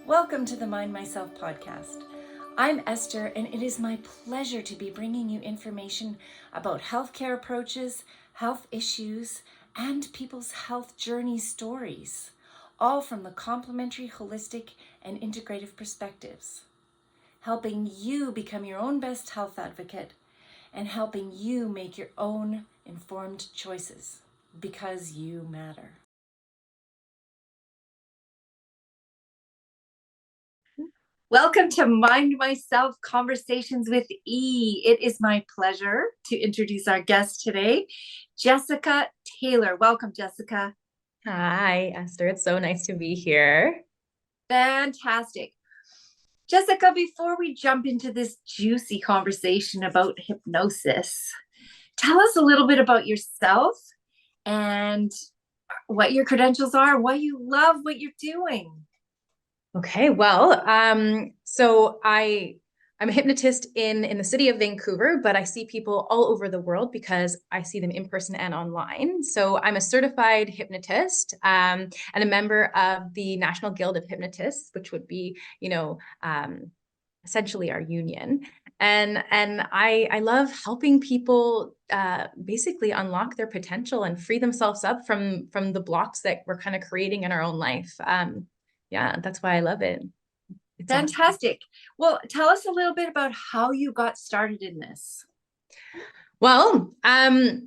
Welcome to the Mind Myself podcast. I'm Esther, and it is my pleasure to be bringing you information about healthcare approaches, health issues, and people's health journey stories, all from the complementary, holistic, and integrative perspectives, helping you become your own best health advocate and helping you make your own informed choices because you matter. Welcome to Mind Myself Conversations with E. It is my pleasure to introduce our guest today, Jessica Taylor. Welcome, Jessica. Hi, Esther. It's so nice to be here. Fantastic. Jessica, before we jump into this juicy conversation about hypnosis, tell us a little bit about yourself and what your credentials are, why you love what you're doing. Okay, well, I'm a hypnotist in the city of Vancouver, but I see people all over the world because I see them in person and online. So I'm a certified hypnotist and a member of the National Guild of Hypnotists, which would be, essentially our union. And I love helping people basically unlock their potential and free themselves up from the blocks that we're kind of creating in our own life. Yeah, that's why I love it. It's Fantastic. Well, tell us a little bit about how you got started in this. Well, I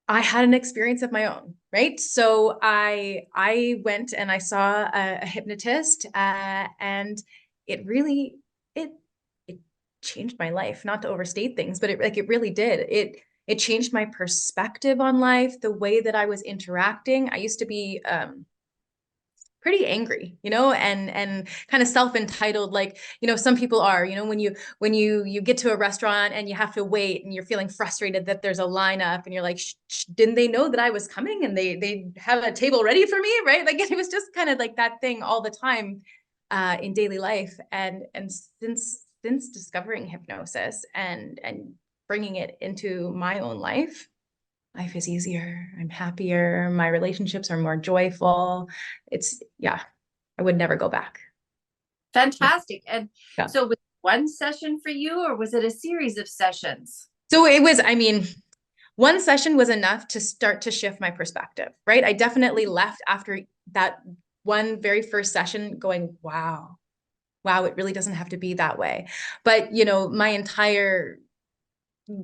had an experience of my own, right? So I went and I saw a hypnotist, and it really it changed my life. Not to overstate things, but it really did. It changed my perspective on life, the way that I was interacting. I used to be pretty angry, and kind of self-entitled, like, some people are, when you get to a restaurant and you have to wait and you're feeling frustrated that there's a lineup and you're like, didn't they know that I was coming and they have a table ready for me, right? Like, it was just kind of like that thing all the time in daily life. And since discovering hypnosis and bringing it into my own life is easier. I'm happier. My relationships are more joyful. Yeah, I would never go back. Fantastic. And Yeah. so was it one session for you or was it a series of sessions? So it was, one session was enough to start to shift my perspective, right? I definitely left after that one very first session going, wow, it really doesn't have to be that way. But, my entire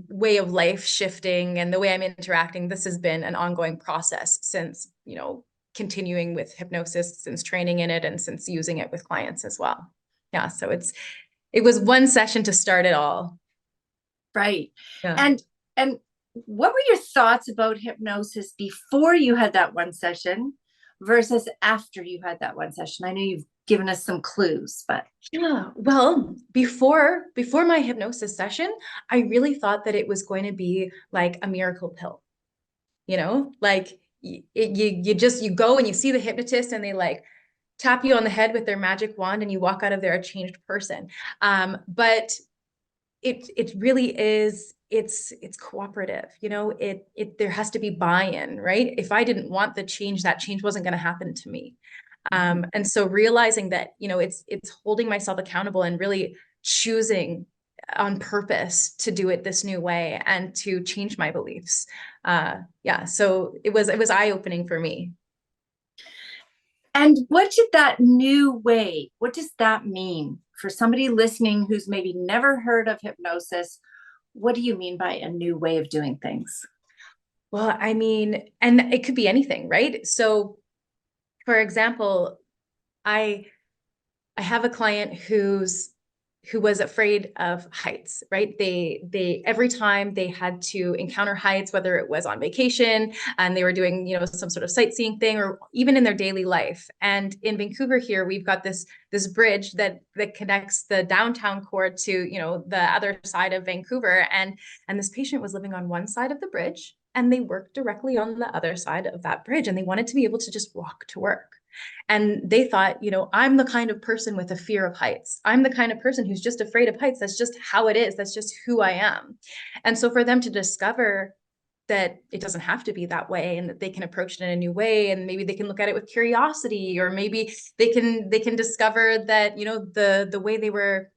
way of life shifting and the way I'm interacting, this has been an ongoing process since, continuing with hypnosis, since training in it, and since using it with clients as well. Yeah. So it was one session to start it all. Right. Yeah. And what were your thoughts about hypnosis before you had that one session versus after you had that one session? I know you've given us some clues, but yeah, well, before my hypnosis session, I really thought that it was going to be like a miracle pill, like you go and you see the hypnotist and they like tap you on the head with their magic wand and you walk out of there a changed person. But it really is, it's cooperative, there has to be buy-in, right? If I didn't want the change, that change wasn't going to happen to me. And so realizing that, it's holding myself accountable and really choosing on purpose to do it this new way and to change my beliefs. Yeah. So it was eye-opening for me. and what did that new way, what does that mean for somebody listening who's maybe never heard of hypnosis? What do you mean by a new way of doing things? Well, and it could be anything, right? So for example, I have a client who was afraid of heights, right? They every time they had to encounter heights, whether it was on vacation and they were doing, some sort of sightseeing thing, or even in their daily life. And in Vancouver here, we've got this bridge that connects the downtown core to, the other side of Vancouver. And this patient was living on one side of the bridge and they worked directly on the other side of that bridge, and they wanted to be able to just walk to work. And they thought, I'm the kind of person with a fear of heights. I'm the kind of person who's just afraid of heights. That's just how it is. That's just who I am. And so for them to discover that it doesn't have to be that way, and that they can approach it in a new way, and maybe they can look at it with curiosity, or maybe they can discover that, you know, the way they were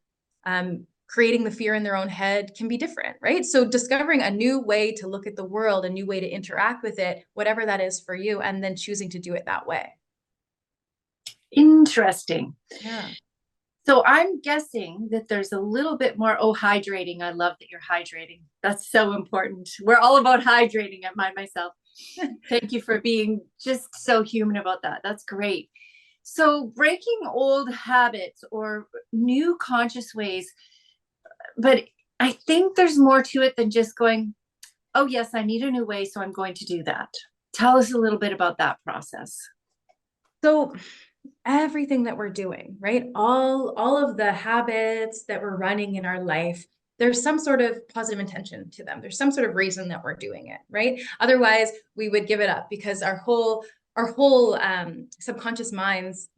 creating the fear in their own head can be different, right? So discovering a new way to look at the world, a new way to interact with it, whatever that is for you, and then choosing to do it that way. Interesting. Yeah. So I'm guessing that there's a little bit more, oh, hydrating. I love that you're hydrating. That's so important. We're all about hydrating at Mind Myself. Thank you for being just so human about that. That's great. So breaking old habits or new conscious ways, but I think there's more to it than just going, oh, yes, I need a new way, so I'm going to do that. Tell us a little bit about that process. So everything that we're doing, right? All of the habits that we're running in our life, there's some sort of positive intention to them. There's some sort of reason that we're doing it, right? Otherwise, we would give it up, because our whole subconscious mind's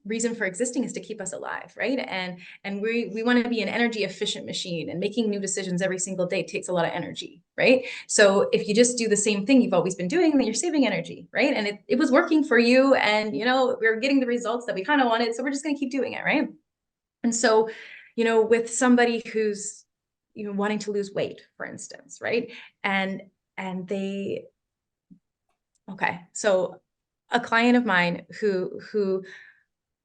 reason for existing is to keep us alive, right? And we want to be an energy efficient machine, and making new decisions every single day takes a lot of energy, right? So if you just do the same thing you've always been doing, then you're saving energy, right? And it was working for you, and, you know, we're getting the results that we kind of wanted, so we're just going to keep doing it, right? And so, you know, with somebody who's, you know, wanting to lose weight, for instance, right? And they, okay, so a client of mine who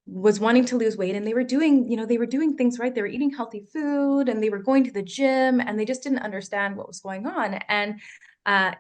was wanting to lose weight, and they were doing, you know, they were doing things right. They were eating healthy food, and they were going to the gym, and they just didn't understand what was going on. And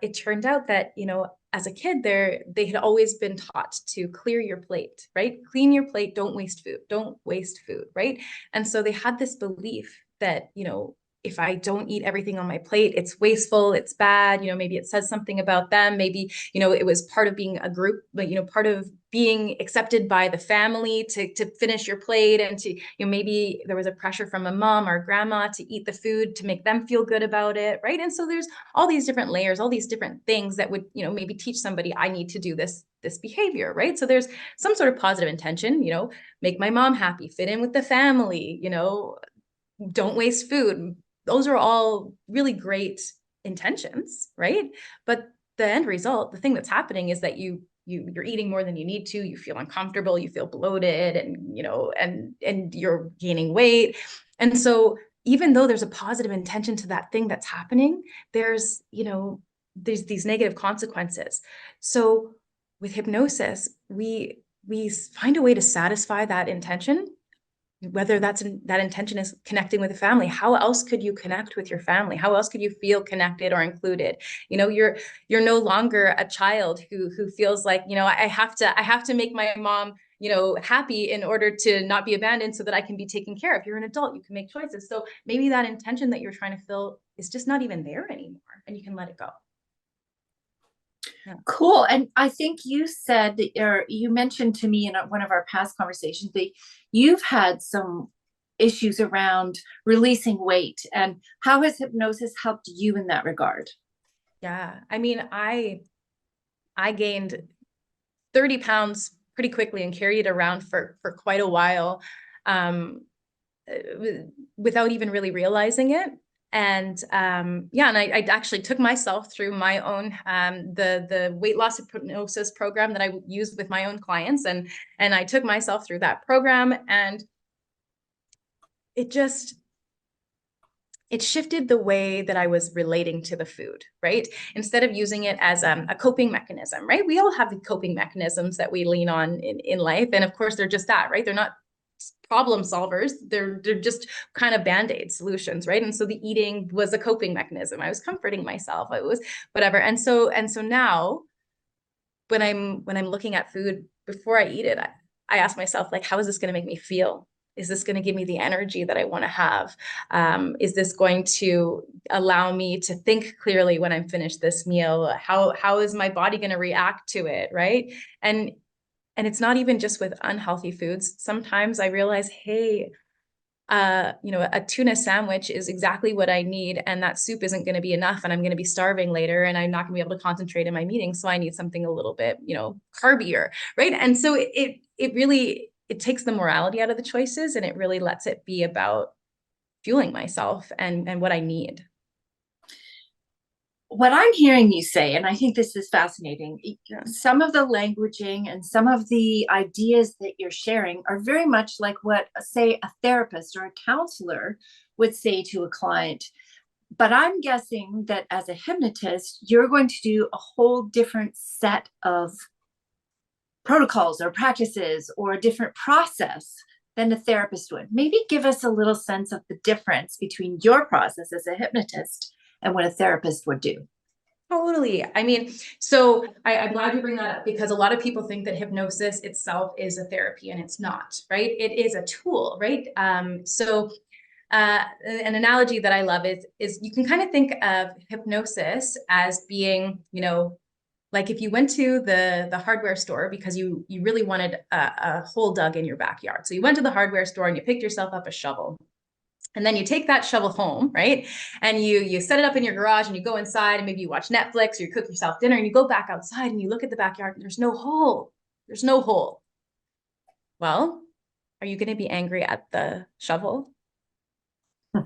it turned out that, you know, as a kid, they had always been taught to clear your plate, right? Clean your plate, don't waste food, don't waste food, right? And so they had this belief that, you know, if I don't eat everything on my plate, it's wasteful, it's bad, you know, maybe it says something about them. Maybe, you know, it was part of being a group, but, you know, part of being accepted by the family to finish your plate, and to, you know, maybe there was a pressure from a mom or grandma to eat the food to make them feel good about it, right? And so there's all these different layers, all these different things that would, you know, maybe teach somebody, I need to do this behavior, right? So there's some sort of positive intention, you know, make my mom happy, fit in with the family, you know, don't waste food. Those are all really great intentions, right? But the end result, the thing that's happening, is that you're eating more than you need to. You feel uncomfortable, you feel bloated, and, you know, and you're gaining weight. And so even though there's a positive intention to that thing that's happening, there's, you know, there's these negative consequences. So with hypnosis, we find a way to satisfy that intention, whether that intention is connecting with a family. How else could you connect with your family? How else could you feel connected or included? You know, you're no longer a child who feels like, you know, I have to make my mom, you know, happy in order to not be abandoned, so that I can be taken care of. You're an adult, you can make choices. So maybe that intention that you're trying to fill is just not even there anymore, and you can let it go. Yeah. Cool. And I think you said, or you mentioned to me in one of our past conversations, that you've had some issues around releasing weight. And how has hypnosis helped you in that regard? Yeah. I mean, I gained 30 pounds pretty quickly, and carried it around for quite a while, without even really realizing it. And yeah, and I actually took myself through my own the weight loss hypnosis program that I used with my own clients, and I took myself through that program, and it just it shifted the way that I was relating to the food, right? Instead of using it as a coping mechanism, right? We all have the coping mechanisms that we lean on in life. And of course, they're just that, right? They're not problem solvers. They're just kind of band-aid solutions, right? And so the eating was a coping mechanism. I was comforting myself. It was whatever. And so now when I'm looking at food before I eat it, I ask myself, like, how is this going to make me feel? Is this going to give me the energy that I want to have? Is this going to allow me to think clearly when I'm finished this meal? How is my body going to react to it, right? And it's not even just with unhealthy foods. Sometimes I realize, hey, you know, a tuna sandwich is exactly what I need, and that soup isn't going to be enough, and I'm going to be starving later, and I'm not going to be able to concentrate in my meeting. So I need something a little bit, you know, carbier, right? And so it really, it takes the morality out of the choices, and it really lets it be about fueling myself and what I need. what I'm hearing you say, and I think this is fascinating, Yeah. some of the languaging and some of the ideas that you're sharing are very much like what, say, a therapist or a counselor would say to a client. But I'm guessing that as a hypnotist, you're going to do a whole different set of protocols or practices or a different process than a therapist would. Maybe give us a little sense of the difference between your process as a hypnotist and what a therapist would do. Totally. I mean, so I'm glad you bring that up because a lot of people think that hypnosis itself is a therapy and it's not, right? It is a tool, right? An analogy that I love is you can kind of think of hypnosis as being, like if you went to the hardware store because you really wanted a hole dug in your backyard. So you went to the hardware store and you picked yourself up a shovel. And then you take that shovel home, right? And you set it up in your garage and you go inside and maybe you watch Netflix or you cook yourself dinner and you go back outside and you look at the backyard and there's no hole. There's no hole. Well, are you going to be angry at the shovel?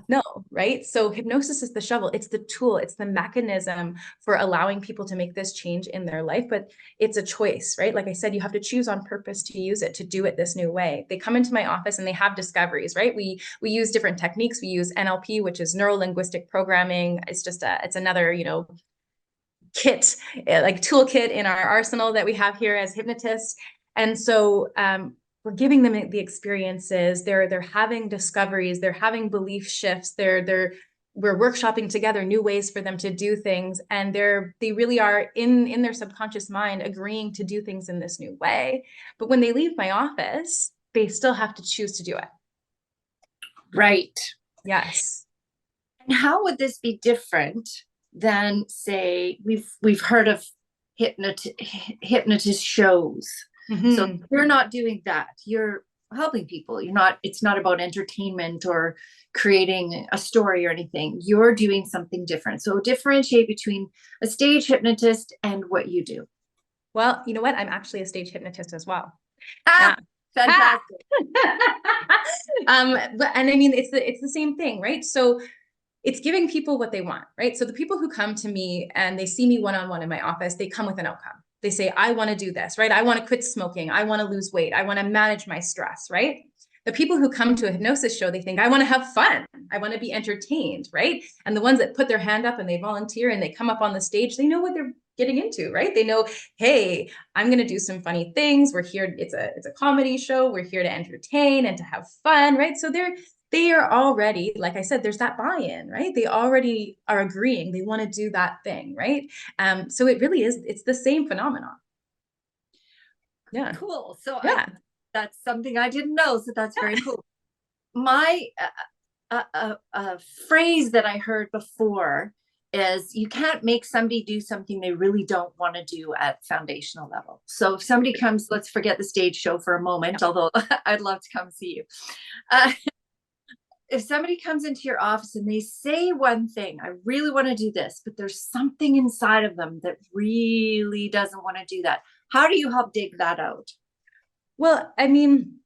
No, right? So hypnosis is the shovel. It's the tool. It's the mechanism for allowing people to make this change in their life. But it's a choice, right? Like I said, you have to choose on purpose to use it, to do it this new way. They come into my office and they have discoveries, right? We use different techniques. We use NLP, which is neuro linguistic programming. It's another, kit, like toolkit in our arsenal that we have here as hypnotists. And so we're giving them the experiences. They're having discoveries. They're having belief shifts. We're workshopping together new ways for them to do things, and they really are in their subconscious mind agreeing to do things in this new way. But when they leave my office, they still have to choose to do it. Right. Yes. And how would this be different than, say, we've heard of hypnotist shows. Mm-hmm. So you're not doing that. You're helping people. It's not about entertainment or creating a story or anything. You're doing something different. So differentiate between a stage hypnotist and what you do. Well, you know what? I'm actually a stage hypnotist as well. Yeah. Fantastic. And I mean, it's the same thing, right? So it's giving people what they want, right? So the people who come to me and they see me one-on-one in my office, they come with an outcome. They say, I want to do this, right? I want to quit smoking. I want to lose weight. I want to manage my stress, right? The people who come to a hypnosis show, they think, I want to have fun. I want to be entertained, right? And the ones that put their hand up and they volunteer and they come up on the stage, they know what they're getting into, right? They know, hey, I'm going to do some funny things. We're here. It's a comedy show. We're here to entertain and to have fun, right? So they are already, like I said, there's that buy-in, right? They already are agreeing. They want to do that thing, right? So it really is, it's the same phenomenon. Yeah. Cool. So yeah. That's something I didn't know. So that's very cool. My phrase that I heard before is you can't make somebody do something they really don't want to do at foundational level. So if somebody comes, let's forget the stage show for a moment, although I'd love to come see you. If somebody comes into your office and they say one thing, I really want to do this, but there's something inside of them that really doesn't want to do that. How do you help dig that out? Well, I mean,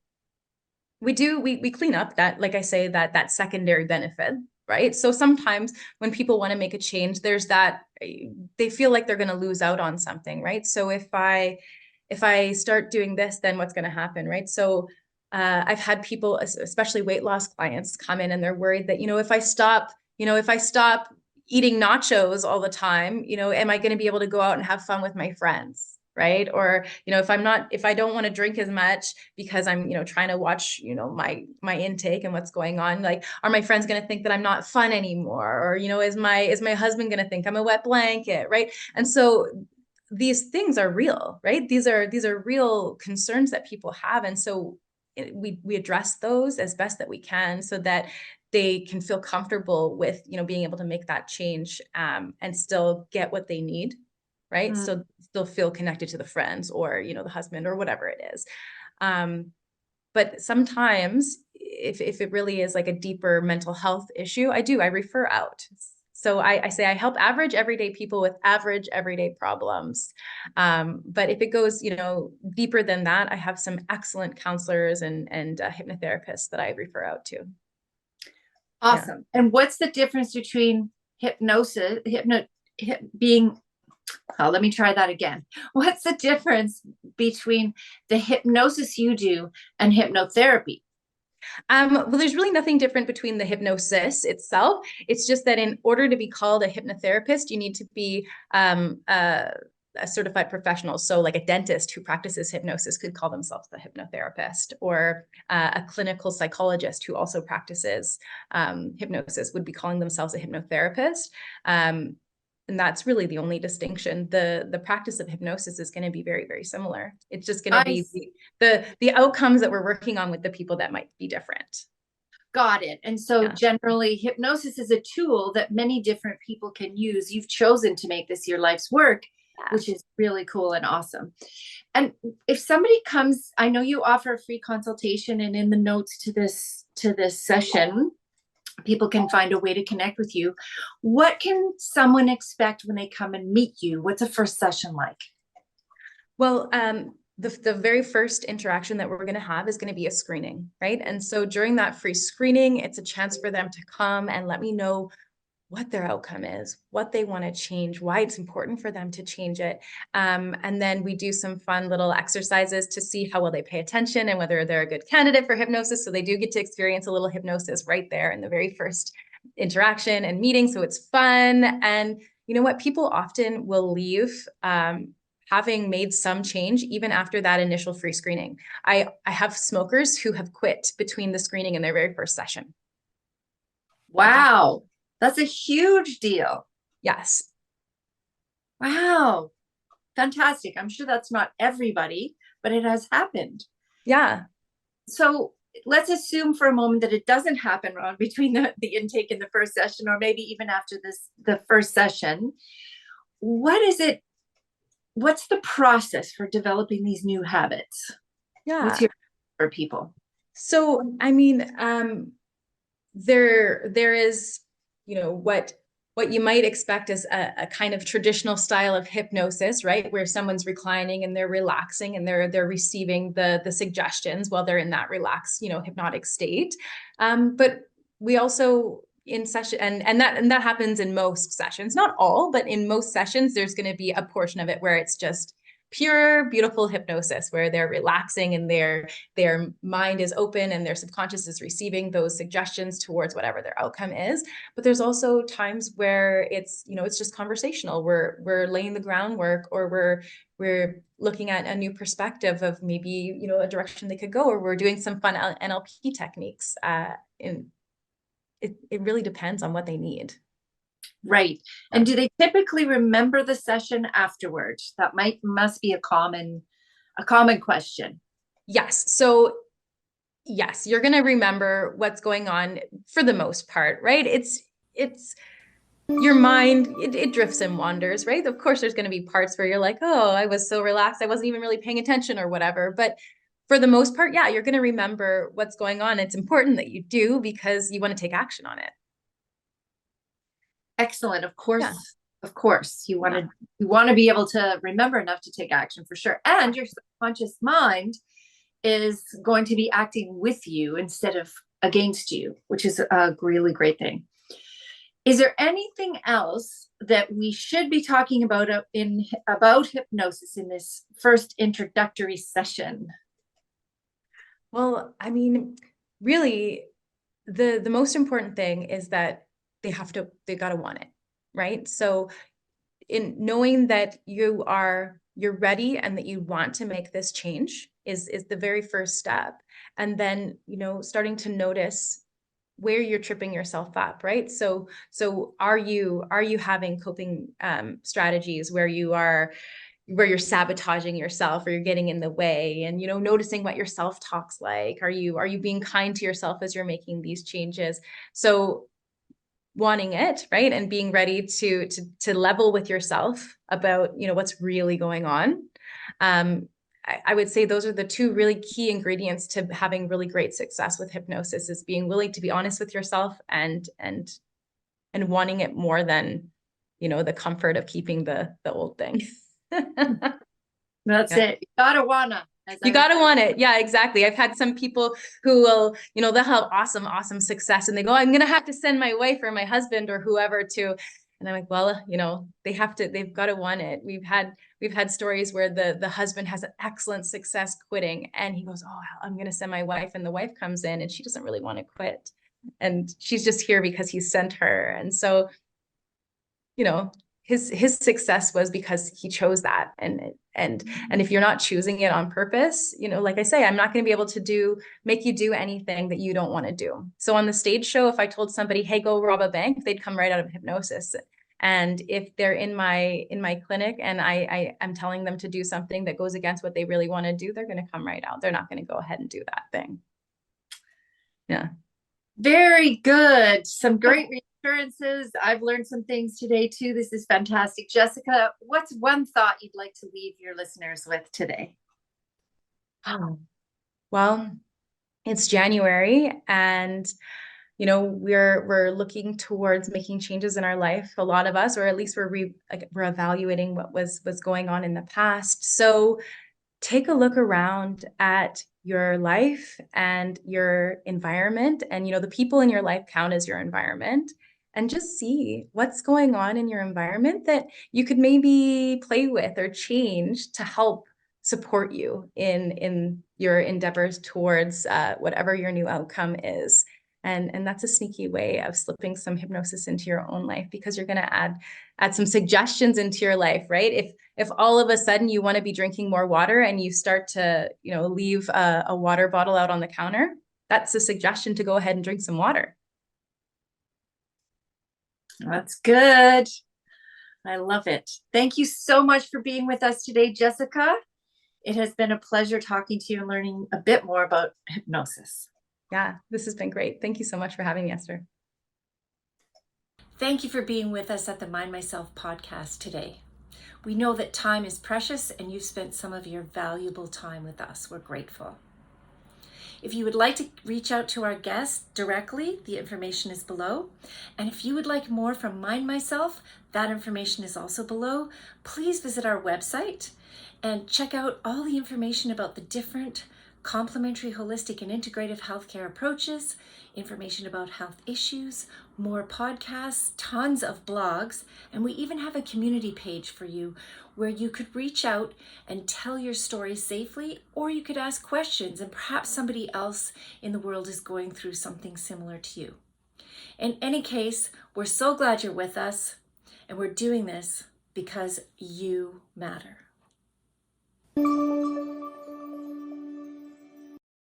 we clean up that, like I say, that secondary benefit, right? So sometimes when people want to make a change, there's that, they feel like they're going to lose out on something, right? So if I start doing this, then what's going to happen, right? So I've had people, especially weight loss clients, come in and they're worried that, if I stop eating nachos all the time, am I going to be able to go out and have fun with my friends? Right. Or, if I don't want to drink as much because I'm, trying to watch, my intake and what's going on, like, are my friends going to think that I'm not fun anymore? Or, is my husband going to think I'm a wet blanket? Right. And so these things are real, right? These are real concerns that people have. And so we address those as best that we can so that they can feel comfortable with, being able to make that change and still get what they need. Right. So still feel connected to the friends or, the husband or whatever it is. But sometimes if it really is like a deeper mental health issue, I refer out. So I say I help average everyday people with average everyday problems. But if it goes, deeper than that, I have some excellent counselors and hypnotherapists that I refer out to. Awesome. Yeah. And what's the difference between being, oh, let me try that again. What's the difference between the hypnosis you do and hypnotherapy? Well, there's really nothing different between the hypnosis itself. It's just that in order to be called a hypnotherapist, you need to be a certified professional. So like a dentist who practices hypnosis could call themselves a hypnotherapist, or a clinical psychologist who also practices hypnosis would be calling themselves a hypnotherapist. And that's really the only distinction. The practice of hypnosis is going to be very, very similar. It's just going to be the outcomes that we're working on with the people that might be different. Got it. And so generally, hypnosis is a tool that many different people can use. You've chosen to make this your life's work, which is really cool and awesome. And if somebody comes, I know you offer a free consultation, and in the notes to this session, people can find a way to connect with you. What can someone expect when they come and meet you? What's a first session like? Well, the very first interaction that we're going to have is going to be a screening, right? And so during that free screening, it's a chance for them to come and let me know what their outcome is, what they want to change, why it's important for them to change it. And then we do some fun little exercises to see how well they pay attention and whether they're a good candidate for hypnosis. So they do get to experience a little hypnosis right there in the very first interaction and meeting. So it's fun. And you know what? People often will leave having made some change even after that initial free screening. I have smokers who have quit between the screening and their very first session. Wow. That's a huge deal. Yes. Wow. Fantastic. I'm sure that's not everybody, but it has happened. Yeah. So let's assume for a moment that it doesn't happen between the intake and the first session, or maybe even after the first session. What's the process for developing these new habits? Yeah. What's your for people? So, I mean, there is, you know, what you might expect is a kind of traditional style of hypnosis, right? Where someone's reclining and they're relaxing and they're receiving the suggestions while they're in that relaxed, you know, hypnotic state. But we also in session and that happens in most sessions, not all, but in most sessions, there's going to be a portion of it where it's just pure, beautiful hypnosis, where they're relaxing and their mind is open and their subconscious is receiving those suggestions towards whatever their outcome is. But there's also times where it's, you know, it's just conversational. We're laying the groundwork, or we're looking at a new perspective of maybe, you know, a direction they could go, or we're doing some fun NLP techniques. It really depends on what they need. Right. And do they typically remember the session afterwards? That must be a common question. Yes. So yes, you're going to remember what's going on for the most part, right? It's your mind, it drifts and wanders, right? Of course, there's going to be parts where you're like, oh, I was so relaxed, I wasn't even really paying attention or whatever. But for the most part, yeah, you're going to remember what's going on. It's important that you do because you want to take action on it. Excellent. Of course. Yeah. Of course. You want to be able to remember enough to take action, for sure. And your subconscious mind is going to be acting with you instead of against you, which is a really great thing. Is there anything else that we should be talking about about hypnosis in this first introductory session? Well, I mean, really, the most important thing is that they got to want it, right? So in knowing that you're ready and that you want to make this change is the very first step. And then, you know, starting to notice where you're tripping yourself up, right? So are you having coping strategies where you're sabotaging yourself, or you're getting in the way, and, you know, noticing what your self-talk's like. Are you being kind to yourself as you're making these changes? So wanting it, right, and being ready to level with yourself about, you know, what's really going on. I would say those are the two really key ingredients to having really great success with hypnosis, is being willing to be honest with yourself and wanting it more than, you know, the comfort of keeping the old thing. That's it. You gotta want it. Yeah, exactly. I've had some people who will, you know, they'll have awesome success and they go, I'm going to have to send my wife or my husband or whoever to And I'm like, well, they've got to want it. We've had stories where the husband has an excellent success quitting, and he goes, oh, I'm going to send my wife, and the wife comes in and she doesn't really want to quit. And she's just here because he sent her. And so, his success was because he chose that. And if you're not choosing it on purpose, like I say, I'm not going to be able to make you do anything that you don't want to do. So on the stage show, if I told somebody, hey, go rob a bank, they'd come right out of hypnosis. And if they're in my clinic and I'm telling them to do something that goes against what they really want to do, they're going to come right out. They're not going to go ahead and do that thing. Yeah. Very good. Some great reassurances. I've learned some things today too. This is fantastic. Jessica, what's one thought you'd like to leave your listeners with today? Well, it's January, and we're looking towards making changes in our life. A lot of us, or at least we're evaluating what was going on in the past. So take a look around at your life and your environment, and the people in your life count as your environment, and just see what's going on in your environment that you could maybe play with or change to help support you in your endeavors towards whatever your new outcome is. And that's a sneaky way of slipping some hypnosis into your own life, because you're going to add some suggestions into your life, right? If all of a sudden you want to be drinking more water and you start to, leave a water bottle out on the counter, that's a suggestion to go ahead and drink some water. That's good. I love it. Thank you so much for being with us today, Jessica. It has been a pleasure talking to you and learning a bit more about hypnosis. Yeah, this has been great. Thank you so much for having me, Esther. Thank you for being with us at the Mind Myself podcast today. We know that time is precious and you've spent some of your valuable time with us. We're grateful. If you would like to reach out to our guest directly, the information is below. And if you would like more from Mind Myself, that information is also below. Please visit our website and check out all the information about the different complementary, holistic, and integrative healthcare approaches, information about health issues, more podcasts, tons of blogs, and we even have a community page for you where you could reach out and tell your story safely, or you could ask questions and perhaps somebody else in the world is going through something similar to you. In any case, we're so glad you're with us, and we're doing this because you matter.